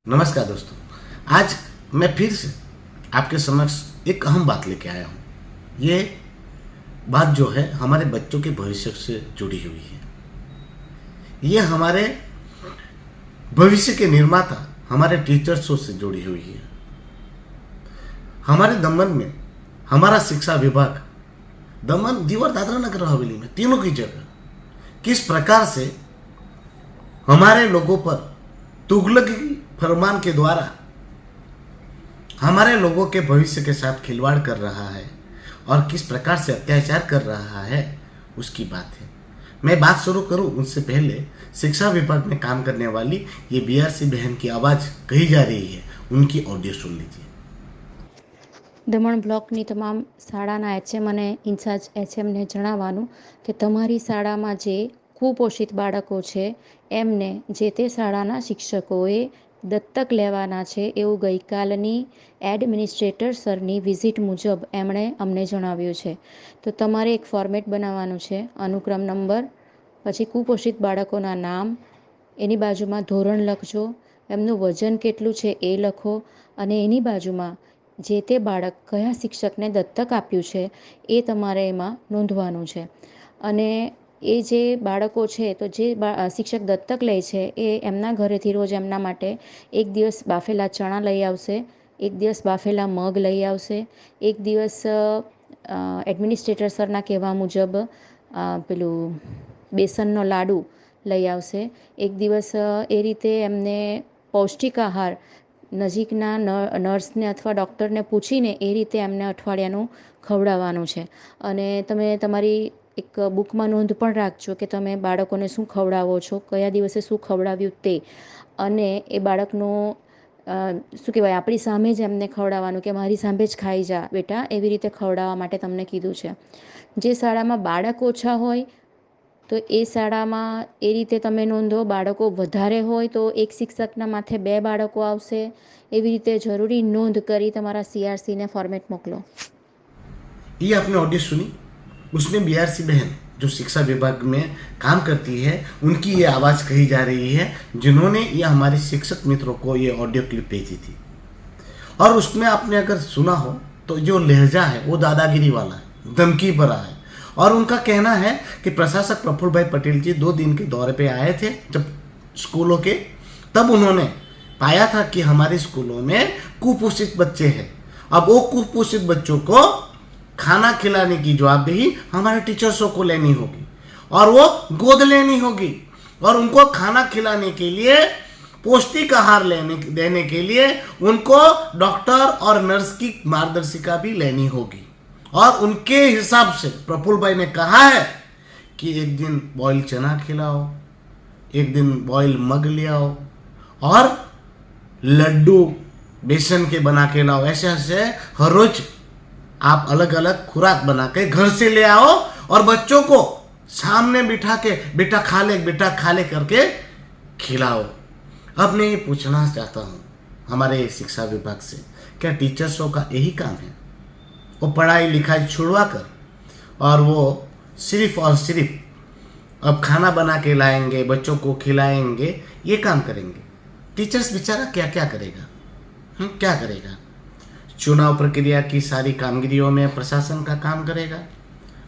नमस्कार दोस्तों, आज मैं फिर से आपके समक्ष एक अहम बात लेके आया हूँ। ये बात जो है हमारे बच्चों के भविष्य से जुड़ी हुई है। ये हमारे भविष्य के निर्माता हमारे टीचर्सों से जुड़ी हुई है। हमारे दमन में हमारा शिक्षा विभाग दमन, दीव और दादरा नगर हवेली में तीनों की जगह किस प्रकार से हमारे लोगों पर तुगलकी फरमान के द्वारा हमारे लोगों के भविष्य के साथ खिलवाड़ कर रहा है और किस प्रकार से अत्याचार कर रहा है उसकी बात है। मैं बात शुरू करूं उससे पहले शिक्षा विभाग में काम करने वाली ये बीआरसी बहन की आवाज़ कही जा रही है, उनकी ऑडियो सुन लीजिए। દમણ બ્લોકની તમામ શાળાના એચએમ અને ઇન્ચાર્જ એચએમને જણાવવાનું કે તમારી શાળામાં જે કુપોષિત બાળકો છે એમને જે તે શાળાના શિક્ષકોએ દત્તક લેવાના છે એવું ગઈકાલની એડમિનિસ્ટ્રેટર સરની વિઝિટ મુજબ એમણે અમને જણાવ્યું છે. તો તમારે એક ફોર્મેટ બનાવવાનું છે, અનુક્રમ નંબર, પછી કુપોષિત બાળકોના નામ, એની બાજુમાં ધોરણ લખજો, એમનું વજન કેટલું છે એ લખો અને એની બાજુમાં જે તે બાળક કયા શિક્ષકને દત્તક આપ્યું છે એ તમારે એમાં નોંધવાનું છે. અને એ જે બાળકો છે તો જે શિક્ષક દત્તક લે છે એ એમના ઘરેથી રોજ એમના માટે એક દિવસ બાફેલા ચણા લઈ આવશે, એક દિવસ બાફેલા મગ લઈ આવશે, એક દિવસ એડમિનિસ્ટ્રેટર સરના કહેવા મુજબ પેલું બેસનનો લાડુ લઈ આવશે, એક દિવસ એ રીતે એમને પૌષ્ટિક આહાર નજીકના નર્સને અથવા ડૉક્ટરને પૂછીને એ રીતે એમને અઠવાડિયાનું ખવડાવવાનું છે. અને તમે તમારી એક બુકમાં નોંધ પણ રાખજો કે તમે બાળકોને શું ખવડાવો છો, કયા દિવસે શું ખવડાવ્યું તે, અને એ બાળકનું શું કહેવાય આપણી સામે જ એમને ખવડાવવાનું કે મારી સામે જ ખાઈ જા બેટા, એવી રીતે ખવડાવવા માટે તમને કીધું છે. જે શાળામાં બાળક ઓછા હોય તો એ શાળામાં એ રીતે તમે નોંધો, બાળકો વધારે હોય તો એક શિક્ષકના માથે 2 બાળકો આવશે, એવી રીતે જરૂરી નોંધ કરી તમારા सीआरसी ने फॉर्मेट मोकलो. ये आपने ऑडियो सुनी, उसमें बीआरसी बहन जो शिक्षा विभाग में काम करती है उनकी ये आवाज़ कही जा रही है, जिन्होंने ये हमारे शिक्षक मित्रों को ये ऑडियो क्लिप भेजी थी। और उसमें आपने अगर सुना हो तो जो लहजा है वो दादागिरी वाला है, धमकी भरा है। और उनका कहना है कि प्रशासक प्रफुल्ल भाई पटेल जी 2 दिन के दौरे पे आए थे जब स्कूलों के, तब उन्होंने पाया था कि हमारे स्कूलों में कुपोषित बच्चे हैं। अब वो कुपोषित बच्चों को खाना खिलाने की जवाबदेही हमारे टीचर्सों को लेनी होगी और वो गोद लेनी होगी और उनको खाना खिलाने के लिए, पौष्टिक आहार देने के लिए उनको डॉक्टर और नर्स की मार्गदर्शिका भी लेनी होगी। और उनके हिसाब से प्रफुल्ल भाई ने कहा है कि एक दिन बॉयल चना खिलाओ, एक दिन बॉयल मग ले आओ और लड्डू बेसन के बना के लाओ। ऐसे ऐसे हर रोज आप अलग अलग खुराक बना के घर से ले आओ और बच्चों को सामने बिठा के बेटा खा ले करके खिलाओ। अब मैं ये पूछना चाहता हूँ हमारे शिक्षा विभाग से, क्या टीचर्सों का यही काम है? वो पढ़ाई लिखाई छुड़वा कर और वो सिर्फ और सिर्फ अब खाना बना के लाएंगे, बच्चों को खिलाएंगे, ये काम करेंगे? टीचर्स बेचारा क्या क्या करेगा? क्या करेगा? चुनाव प्रक्रिया की सारी कामगिरियों में प्रशासन का काम करेगा,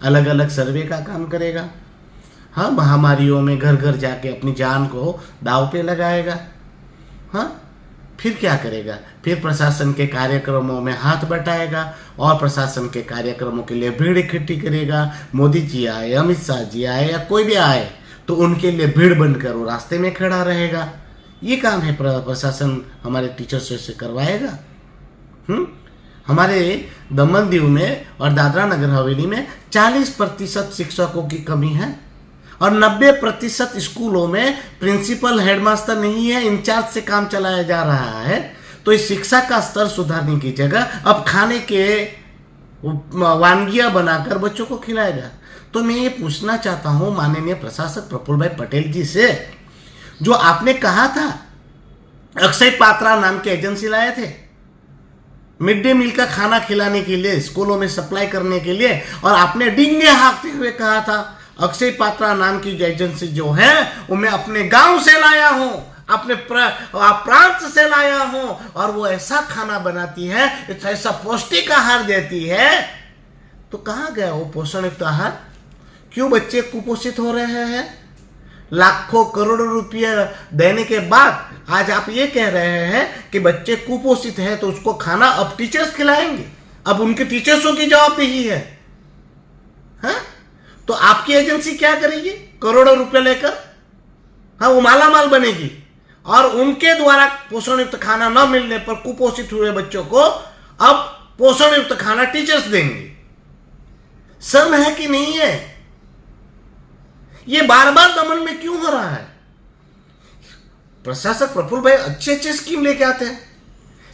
अलग अलग सर्वे का काम करेगा, हाँ, महामारियों में घर घर जाके अपनी जान को दाव पे लगाएगा, हाँ, फिर क्या करेगा? फिर प्रशासन के कार्यक्रमों में हाथ बटाएगा और प्रशासन के कार्यक्रमों के लिए भीड़ इकट्ठी करेगा। मोदी जी आए, अमित शाह जी आए या कोई भी आए तो उनके लिए भीड़ बनकर वो रास्ते में खड़ा रहेगा। ये काम है प्रशासन हमारे टीचर्स से करवाएगा? हमारे दमन दीव में और दादरा नगर हवेली में 40% शिक्षकों की कमी है और 90% स्कूलों में प्रिंसिपल, हेडमास्टर नहीं है, इंचार्ज से काम चलाया जा रहा है। तो इस शिक्षा का स्तर सुधारने की जगह अब खाने के वानगियां बनाकर बच्चों को खिलाएगा। तो मैं ये पूछना चाहता हूँ माननीय प्रशासक प्रफुल्ल भाई पटेल जी से, जो आपने कहा था अक्षय पात्रा नाम की एजेंसी लाए थे मिड डे मील का खाना खिलाने के लिए, स्कूलों में सप्लाई करने के लिए, और आपने डींगे हाँकते हुए कहा था अक्षय पात्रा नाम की एजेंसी जो है वो मैं अपने गांव से लाया हूं, अपने प्रांत से लाया हूं, और वो ऐसा खाना बनाती है, ऐसा पौष्टिक आहार देती है, तो कहां गया वो पोषण युक्त आहार? क्यों बच्चे कुपोषित हो रहे हैं? लाखों करोड़ों रुपये देने के बाद आज आप ये कह रहे हैं कि बच्चे कुपोषित है, तो उसको खाना अब टीचर्स खिलाएंगे, अब उनके टीचर्सों की जवाबदेही है। हाँ? तो आपकी एजेंसी क्या करेगी? करोड़ों रुपए लेकर, हाँ, वो माला माल बनेगी, और उनके द्वारा पोषण युक्त खाना न मिलने पर कुपोषित हुए बच्चों को अब पोषण युक्त खाना टीचर्स देंगे। शर्म है कि नहीं है? ये बार बार दमन में क्यों हो रहा है? प्रशासक प्रफुल्ल भाई अच्छे अच्छे स्कीम लेके आते हैं।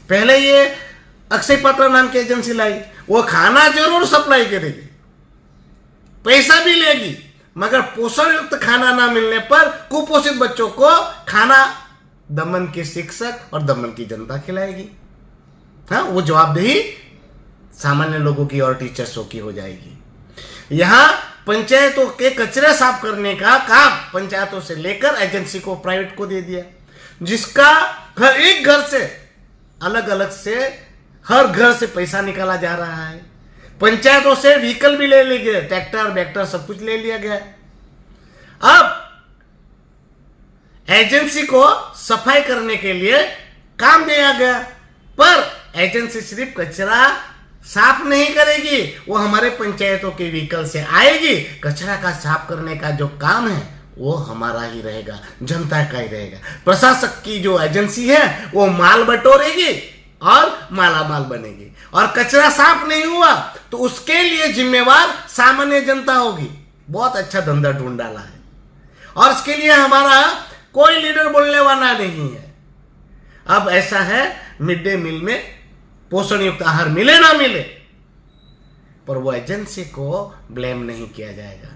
पहले ये अक्षय पात्रा नाम की एजेंसी लाई, वो खाना जरूर सप्लाई करेगी, पैसा भी लेगी, मगर पोषण युक्त खाना ना मिलने पर कुपोषित बच्चों को खाना दमन के शिक्षक और दमन की जनता खिलाएगी। हाँ, वो जवाबदेही सामान्य लोगों की और टीचर्सों की हो जाएगी। यहां पंचायतों के कचरे साफ करने का काम पंचायतों से लेकर एजेंसी को, प्राइवेट को दे दिया, जिसका हर एक घर से अलग अलग से, हर घर से पैसा निकाला जा रहा है। पंचायतों से व्हीकल भी ले लिए गए, ट्रैक्टर वैक्टर सब कुछ ले लिया गया। अब एजेंसी को सफाई करने के लिए काम दिया गया, पर एजेंसी सिर्फ कचरा साफ नहीं करेगी, वो हमारे पंचायतों के व्हीकल से आएगी, कचरा का साफ करने का जो काम है वो हमारा ही रहेगा, जनता का ही रहेगा। प्रशासक की जो एजेंसी है वो माल बटोरेगी और माला माल बनेगी, और कचरा साफ नहीं हुआ तो उसके लिए जिम्मेवार सामान्य जनता होगी। बहुत अच्छा धंधा ढूंढ डाला है, और इसके लिए हमारा कोई लीडर बोलने वाला नहीं है। अब ऐसा है, मिड डे मील में पोषण युक्त आहार मिले ना मिले, पर वो एजेंसी को ब्लेम नहीं किया जाएगा।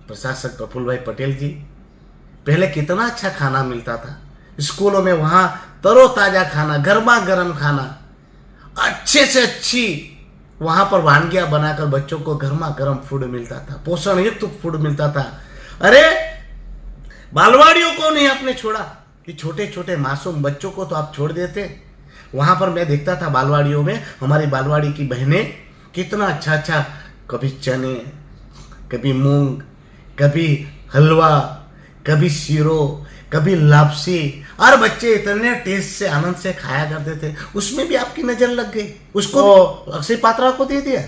प्रशासक प्रफुल्ल भाई पटेल जी, पहले कितना अच्छा खाना मिलता था स्कूलों में, वहां तरोताजा खाना, गर्मा गर्म खाना, अच्छे से अच्छी वहां पर वानगियां बनाकर बच्चों को गर्मा गर्म फूड मिलता था, पोषण युक्त फूड मिलता था। अरे बालवाड़ियों को नहीं आपने छोड़ा कि छोटे छोटे मासूम बच्चों को तो आप छोड़ देते। वहां पर मैं देखता था बालवाड़ियों में, हमारी बालवाड़ी की बहनें कितना अच्छा अच्छा, कभी चने, कभी मूंग, कभी हलवा, कभी सीरो, कभी लापसी, और बच्चे इतने टेस्ट से, आनंद से खाया करते थे। उसमें भी आपकी नजर लग गई, उसको अक्षय पात्रा को दे दिया।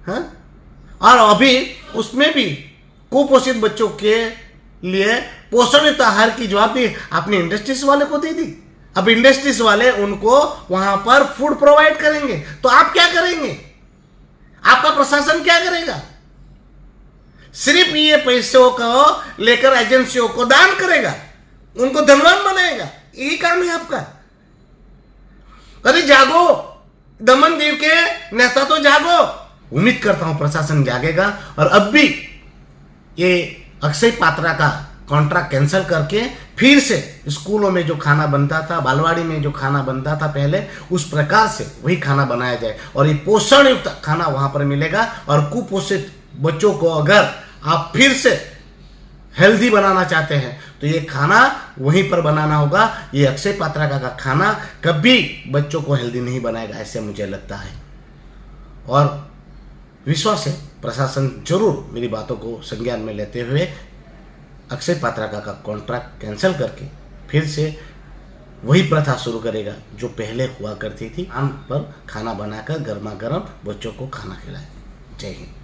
हाँ? और अभी उसमें भी कुपोषित बच्चों के लिए पोषण युक्त आहार की जवाबदेही आपने इंडस्ट्रीज वाले को दे दी। अब इंडस्ट्रीज वाले उनको वहां पर फूड प्रोवाइड करेंगे, तो आप क्या करेंगे? आपका प्रशासन क्या करेगा? सिर्फ ये पैसों को लेकर एजेंसियों को दान करेगा, उनको धनवान बनाएगा, यही काम है आपका। अरे जागो, दमन दीव के नेता तो जागो। उम्मीद करता हूं प्रशासन जागेगा, और अब भी ये अक्षय पात्रा का कॉन्ट्रैक्ट कैंसिल करके फिर से स्कूलों में जो खाना बनता था, बालवाड़ी में जो खाना बनता था पहले, उस प्रकार से वही खाना बनाया जाए, और ये पोषण युक्त खाना वहां पर मिलेगा। और कुपोषित बच्चों को अगर आप फिर से हेल्दी बनाना चाहते हैं तो ये खाना वहीं पर बनाना होगा। ये अक्षय पात्रा का खाना कभी बच्चों को हेल्दी नहीं बनाएगा, ऐसे मुझे लगता है। और विश्वास है प्रशासन जरूर मेरी बातों को संज्ञान में लेते हुए अक्षय पात्रा का कॉन्ट्रैक्ट कैंसिल करके फिर से वही प्रथा शुरू करेगा जो पहले हुआ करती थी, आम पर खाना बनाकर गर्मा गर्म बच्चों को खाना खिलाए। जय हिंद।